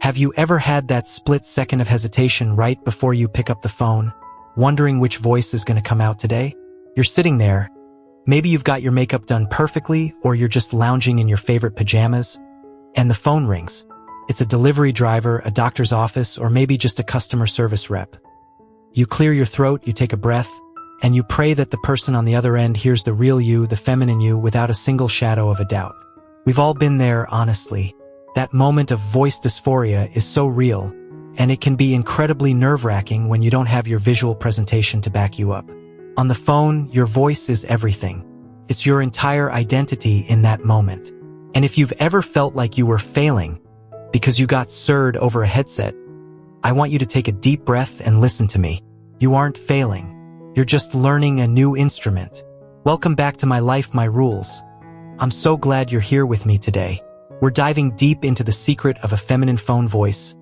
Have you ever had that split second of hesitation right before you pick up the phone, wondering which voice is going to come out today? You're sitting there. Maybe you've got your makeup done perfectly, or you're just lounging in your favorite pajamas, and the phone rings. It's a delivery driver, a doctor's office, or maybe just a customer service rep. You clear your throat, you take a breath, and you pray that the person on the other end hears the real you, the feminine you, without a single shadow of a doubt. We've all been there, honestly. That moment of voice dysphoria is so real, and it can be incredibly nerve-wracking when you don't have your visual presentation to back you up. On the phone, your voice is everything. It's your entire identity in that moment. And if you've ever felt like you were failing because you got surred over a headset, I want you to take a deep breath and listen to me. You aren't failing. You're just learning a new instrument. Welcome back to My Life, My Rules. I'm so glad you're here with me today. We're diving deep into the secret of a feminine phone voice.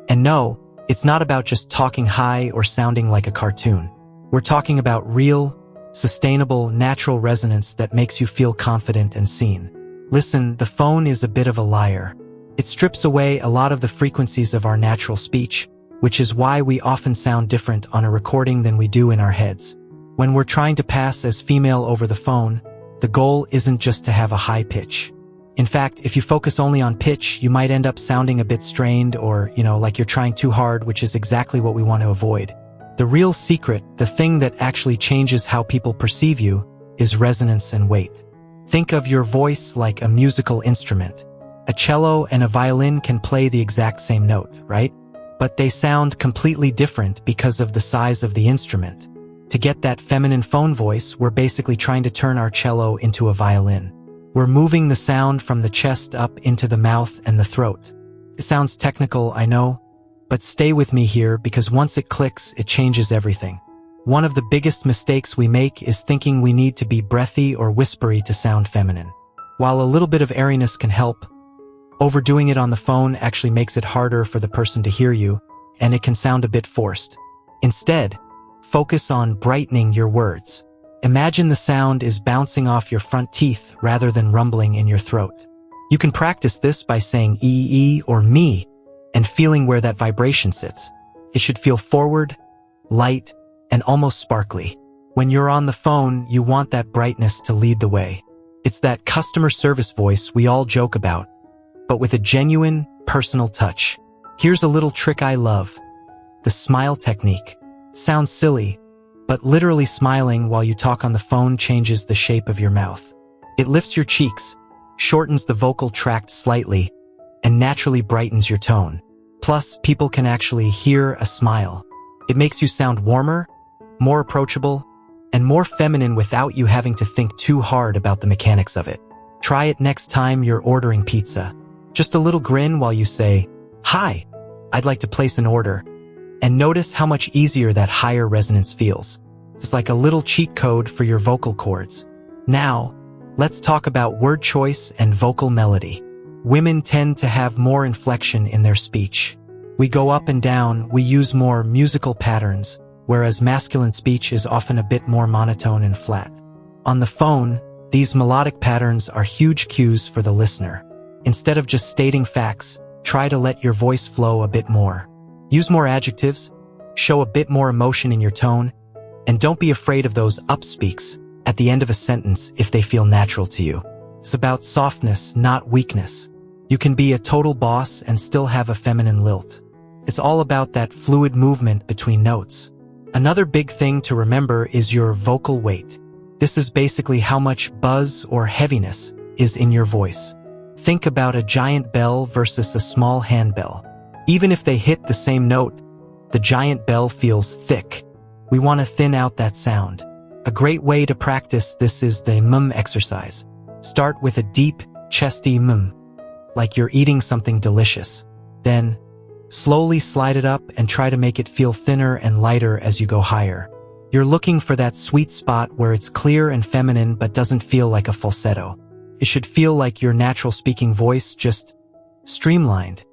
And no, it's not about just talking high or sounding like a cartoon. We're talking about real, sustainable, natural resonance that makes you feel confident and seen. Listen, the phone is a bit of a liar. It strips away a lot of the frequencies of our natural speech, which is why we often sound different on a recording than we do in our heads. When we're trying to pass as female over the phone, the goal isn't just to have a high pitch. In fact, if you focus only on pitch, you might end up sounding a bit strained or, like you're trying too hard, which is exactly what we want to avoid. The real secret, the thing that actually changes how people perceive you, is resonance and weight. Think of your voice like a musical instrument. A cello and a violin can play the exact same note, right? But they sound completely different because of the size of the instrument. To get that feminine phone voice, we're basically trying to turn our cello into a violin. We're moving the sound from the chest up into the mouth and the throat. It sounds technical, I know, but stay with me here because once it clicks, it changes everything. One of the biggest mistakes we make is thinking we need to be breathy or whispery to sound feminine. While a little bit of airiness can help, overdoing it on the phone actually makes it harder for the person to hear you, and it can sound a bit forced. Instead, focus on brightening your words. Imagine the sound is bouncing off your front teeth rather than rumbling in your throat. You can practice this by saying ee or me and feeling where that vibration sits. It should feel forward, light, and almost sparkly. When you're on the phone, you want that brightness to lead the way. It's that customer service voice we all joke about, but with a genuine, personal touch. Here's a little trick I love. The smile technique. Sounds silly, but literally smiling while you talk on the phone changes the shape of your mouth. It lifts your cheeks, shortens the vocal tract slightly, and naturally brightens your tone. Plus, people can actually hear a smile. It makes you sound warmer, more approachable, and more feminine without you having to think too hard about the mechanics of it. Try it next time you're ordering pizza. Just a little grin while you say, "Hi, I'd like to place an order." And notice how much easier that higher resonance feels. It's like a little cheat code for your vocal cords. Now, let's talk about word choice and vocal melody. Women tend to have more inflection in their speech. We go up and down, we use more musical patterns, whereas masculine speech is often a bit more monotone and flat. On the phone, these melodic patterns are huge cues for the listener. Instead of just stating facts, try to let your voice flow a bit more. Use more adjectives, show a bit more emotion in your tone, and don't be afraid of those upspeaks at the end of a sentence if they feel natural to you. It's about softness, not weakness. You can be a total boss and still have a feminine lilt. It's all about that fluid movement between notes. Another big thing to remember is your vocal weight. This is basically how much buzz or heaviness is in your voice. Think about a giant bell versus a small handbell. Even if they hit the same note, the giant bell feels thick. We want to thin out that sound. A great way to practice this is the exercise. Start with a deep, chesty like you're eating something delicious. Then, slowly slide it up and try to make it feel thinner and lighter as you go higher. You're looking for that sweet spot where it's clear and feminine but doesn't feel like a falsetto. It should feel like your natural speaking voice, just streamlined.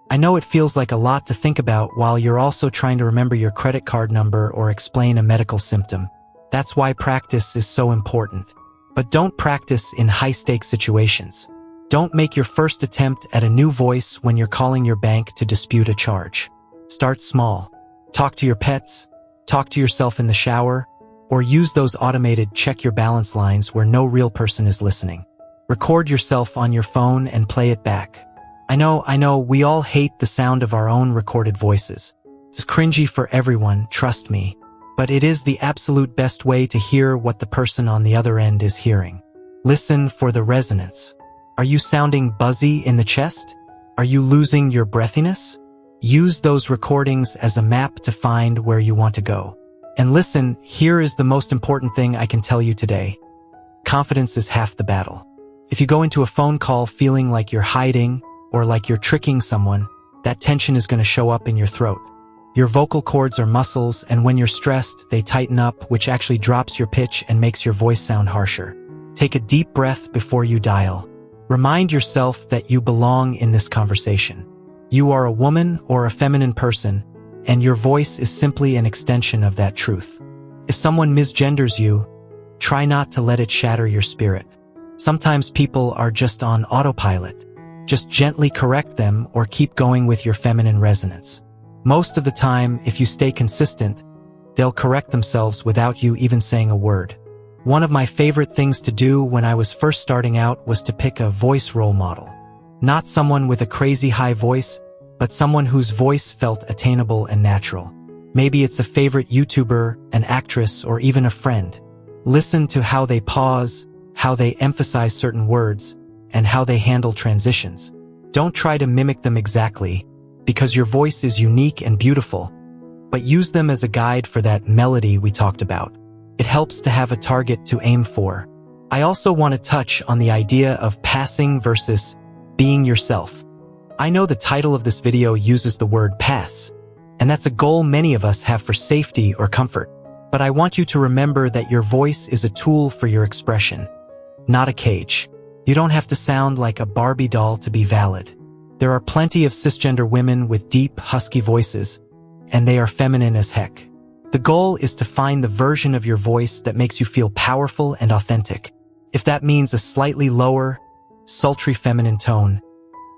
I know it feels like a lot to think about while you're also trying to remember your credit card number or explain a medical symptom. That's why practice is so important. But don't practice in high-stakes situations. Don't make your first attempt at a new voice when you're calling your bank to dispute a charge. Start small. Talk to your pets, talk to yourself in the shower, or use those automated check your balance lines where no real person is listening. Record yourself on your phone and play it back. I know, we all hate the sound of our own recorded voices. It's cringy for everyone, trust me. But it is the absolute best way to hear what the person on the other end is hearing. Listen for the resonance. Are you sounding buzzy in the chest? Are you losing your breathiness? Use those recordings as a map to find where you want to go. And listen, here is the most important thing I can tell you today. Confidence is half the battle. If you go into a phone call feeling like you're hiding or like you're tricking someone, that tension is going to show up in your throat. Your vocal cords are muscles, and when you're stressed, they tighten up, which actually drops your pitch and makes your voice sound harsher. Take a deep breath before you dial. Remind yourself that you belong in this conversation. You are a woman or a feminine person, and your voice is simply an extension of that truth. If someone misgenders you, try not to let it shatter your spirit. Sometimes people are just on autopilot. Just gently correct them or keep going with your feminine resonance. Most of the time, if you stay consistent, they'll correct themselves without you even saying a word. One of my favorite things to do when I was first starting out was to pick a voice role model. Not someone with a crazy high voice, but someone whose voice felt attainable and natural. Maybe it's a favorite YouTuber, an actress, or even a friend. Listen to how they pause, how they emphasize certain words, and how they handle transitions. Don't try to mimic them exactly, because your voice is unique and beautiful, but use them as a guide for that melody we talked about. It helps to have a target to aim for. I also want to touch on the idea of passing versus being yourself. I know the title of this video uses the word pass, and that's a goal many of us have for safety or comfort. But I want you to remember that your voice is a tool for your expression, not a cage. You don't have to sound like a Barbie doll to be valid. There are plenty of cisgender women with deep, husky voices, and they are feminine as heck. The goal is to find the version of your voice that makes you feel powerful and authentic. If that means a slightly lower, sultry feminine tone,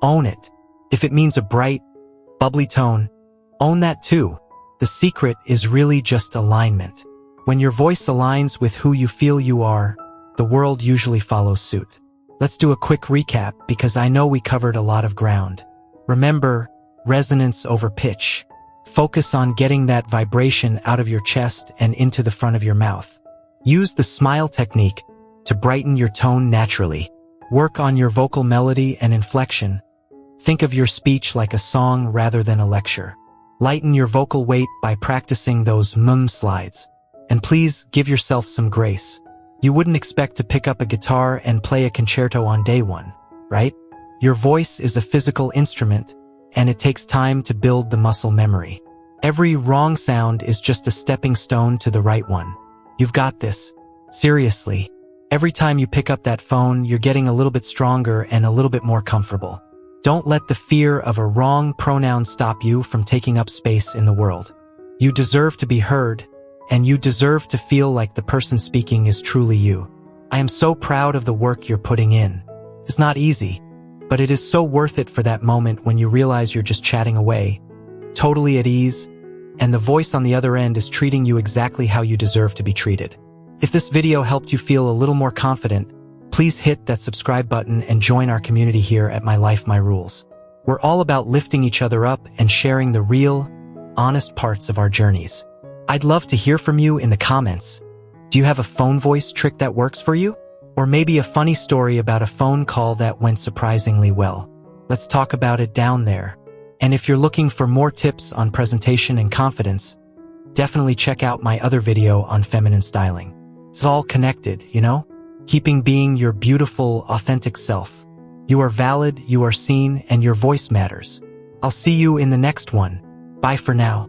own it. If it means a bright, bubbly tone, own that too. The secret is really just alignment. When your voice aligns with who you feel you are, the world usually follows suit. Let's do a quick recap because I know we covered a lot of ground. Remember, resonance over pitch. Focus on getting that vibration out of your chest and into the front of your mouth. Use the smile technique to brighten your tone naturally. Work on your vocal melody and inflection. Think of your speech like a song rather than a lecture. Lighten your vocal weight by practicing those slides. And please give yourself some grace. You wouldn't expect to pick up a guitar and play a concerto on day one, right? Your voice is a physical instrument, and it takes time to build the muscle memory. Every wrong sound is just a stepping stone to the right one. You've got this. Seriously. Every time you pick up that phone, you're getting a little bit stronger and a little bit more comfortable. Don't let the fear of a wrong pronoun stop you from taking up space in the world. You deserve to be heard, and you deserve to feel like the person speaking is truly you. I am so proud of the work you're putting in. It's not easy, but it is so worth it for that moment when you realize you're just chatting away, totally at ease, and the voice on the other end is treating you exactly how you deserve to be treated. If this video helped you feel a little more confident, please hit that subscribe button and join our community here at My Life, My Rules. We're all about lifting each other up and sharing the real, honest parts of our journeys. I'd love to hear from you in the comments. Do you have a phone voice trick that works for you? Or maybe a funny story about a phone call that went surprisingly well? Let's talk about it down there. And if you're looking for more tips on presentation and confidence, definitely check out my other video on feminine styling. It's all connected, you know? Keeping being your beautiful, authentic self. You are valid, you are seen, and your voice matters. I'll see you in the next one. Bye for now.